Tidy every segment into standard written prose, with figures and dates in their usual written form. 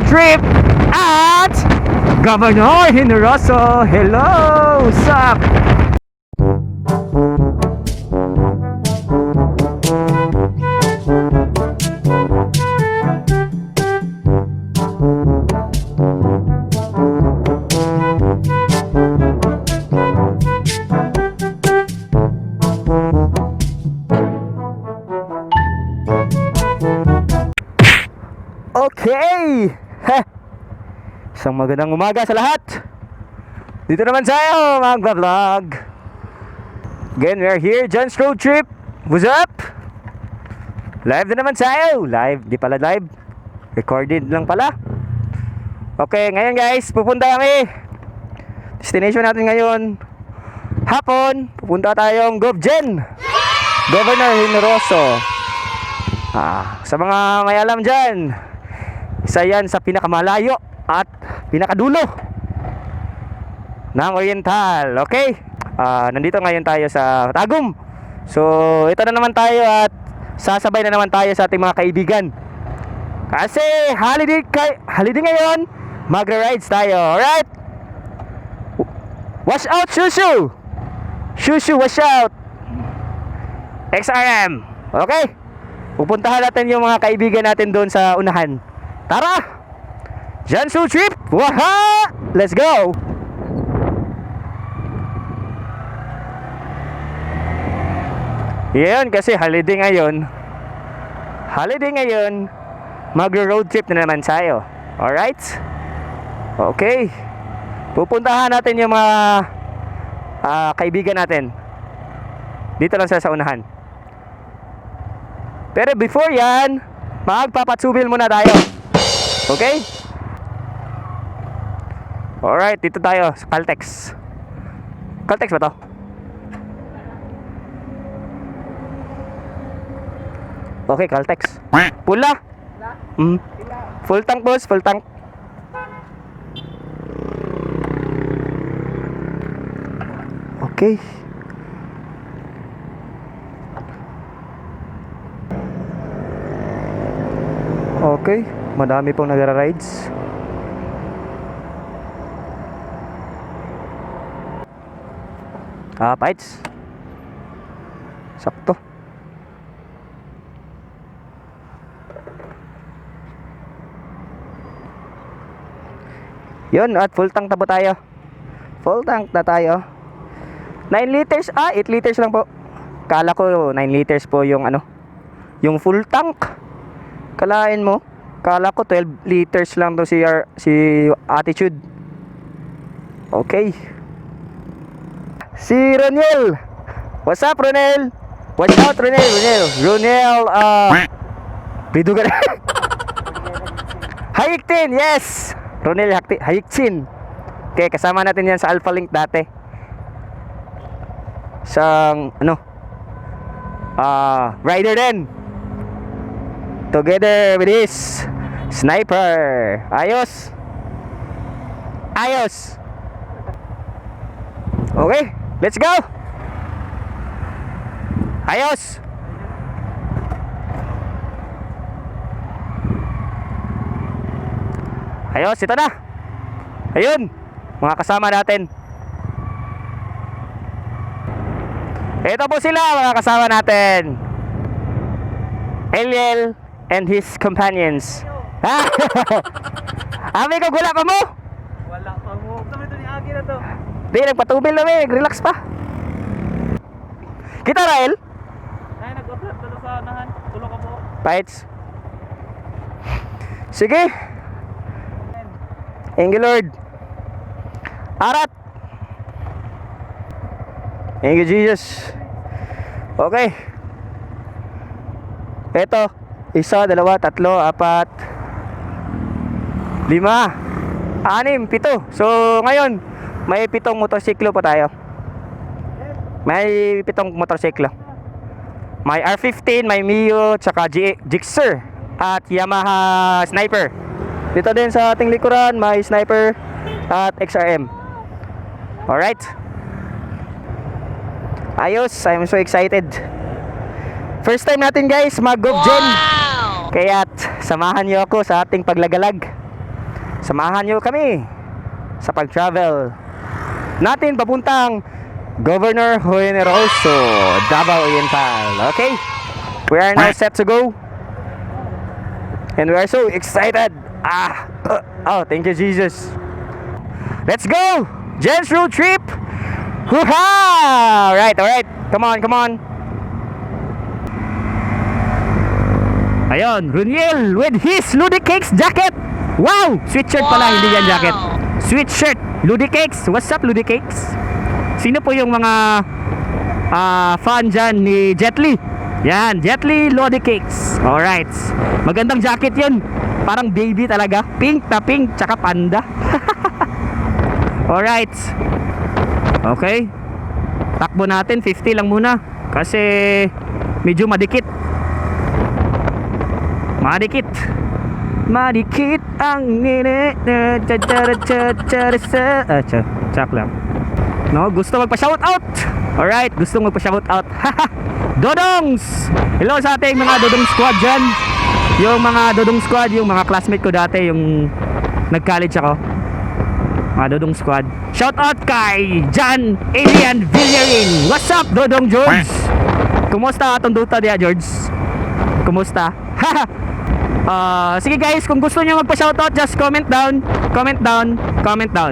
Trip at Governor Generoso. Hello, what's up? Okay! Isang magandang umaga sa lahat. Dito naman tayo mag-vlog. Again, we are here, John's Road Trip. What's up? Live na naman tayo. Live, di pala live. Recorded lang pala. Okay, ngayon guys, pupunta kami. Destination natin ngayon, hapon, pupunta tayong GovGen, Governor Generoso. Sa mga may alam dyan, isa yan sa pinakamalayo at pinakadulo ng Oriental. Okay, nandito ngayon tayo sa Tagum. So ito na naman tayo at sasabay na naman tayo sa ating mga kaibigan. Kasi holiday ngayon, magra-rides tayo. Alright, watch out Shushu. Shushu, watch out. XRM. Okay, pupuntahan natin yung mga kaibigan natin doon sa unahan. Tara! Jansu Trip! Waha! Let's go! Yan, kasi holiday ngayon. Mag-road trip na naman tayo. Alright? Okay. Pupuntahan natin yung mga kaibigan natin. Dito lang sa unahan. Pero before yan, magpapatsubil muna tayo. Okay? Alright, dito tayo sa Caltex. Caltex ba to? Okay, Caltex. Pula? Full tank boss, full tank. Okay. Okay, madami pong nagra-rides. Pites. Sakto. Yun, at full tank na po tayo. Full tank na tayo. 9 liters, 8 liters lang po. Kala ko 9 liters po yung yung full tank. Kalain mo, kala ko 12 liters lang to si Attitude. Okay. Si Ronel. What's up, Ronel? Watch out, Ronel. Pidugan. Hayiktin, yes. Ronel Hayiktin. Okay, kasama natin yan sa Alpha Link dati. Sang rider din. Together with this sniper. Ayos. Okay, let's go. Ayos. Ito na. Ayun, mga kasama natin. Ito po sila, mga kasama natin. Eliel and his companions. Ami ko, wala pa mo? Wala pa mo. Sabi ito ni Agi na to. Di, nagpatubil namin, relax pa. Kita, Rael? Ay, nag-upload to sa nahan. Tulong ka po. Pites. Sige. Thank you, Lord. Arat. Thank you, Jesus. Okay. Ito, 1, 2, 3, 4, 5, 6, 7. So ngayon, may 7 motorsiklo pa tayo. May 7 motorsiklo. May R15, may Mio, tsaka Gixxer at Yamaha Sniper. Dito din sa ating likuran, may Sniper at XRM. Alright. Ayos, I'm so excited. First time natin guys mag-GovGen. Kaya't samahan niyo ako sa ating paglagalag. Samahan nyo kami sa pag-travel natin papuntang Governor Generoso, Davao Oriental. Okay? We are now set to go. And we are so excited. Oh, thank you, Jesus. Let's go! Gents road trip! Hoo-ha! Alright. Come on. Ayun, Runiel with his Ludicakes jacket. Wow! Sweatshirt pala, hindi yan jacket. Sweatshirt, Ludicakes. What's up, Ludicakes? Sino po yung mga fan dyan ni Jet Li? Yan, Jet Li Ludicakes. Alright. Magandang jacket yun. Parang baby talaga. Pink na pink, tsaka panda. Alright. Okay. Takbo natin, 50 lang muna. Kasi medyo madikit. Madikit ang nene. Chak lang. No, gusto magpa-shoutout. Alright, gusto magpa-shoutout. Dodongs! Hello sa ating mga Dodong squad dyan. Yung mga Dodong squad, yung mga classmate ko dati, yung nag-college ako. Mga Dodong squad. Shoutout kay John Adrian Villarin. What's up, Dodong George? Kumusta atong duta diya, George? Kumusta? Sige guys, kung gusto nyo magpa-shoutout, just comment down.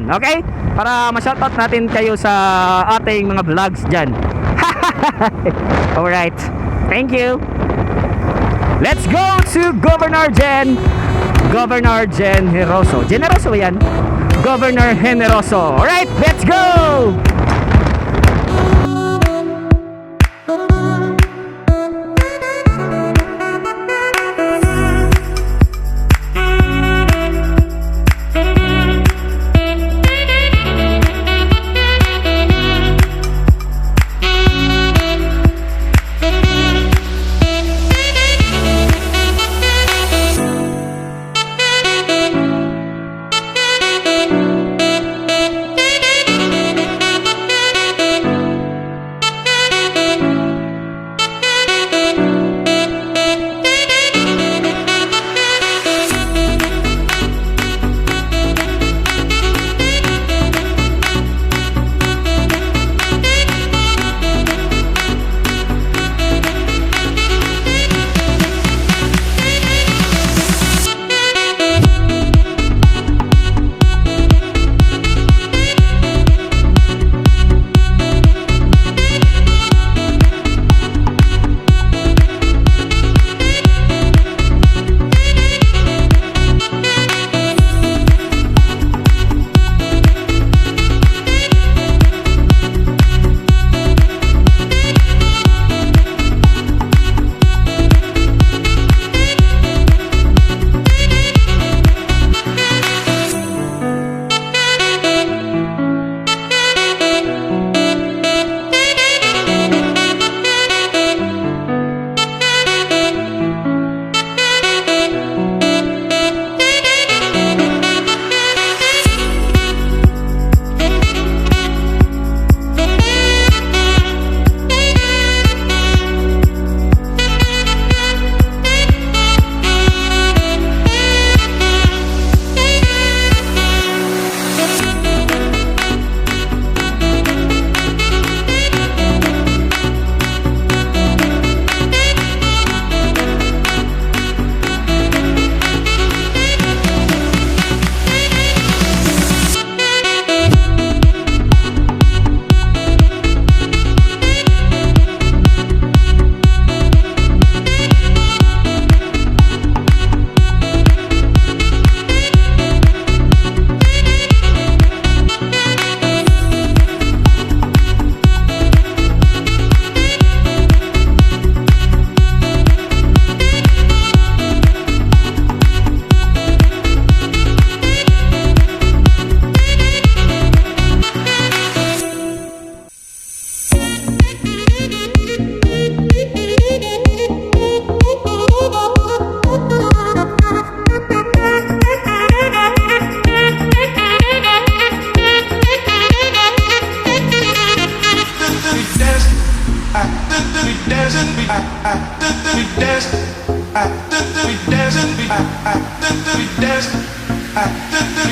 Okay? Para ma-shoutout natin kayo sa ating mga vlogs dyan. Alright. Thank you. Let's go to Governor Generoso. Generoso ba yan? Governor Generoso. Alright, let's go! we dance.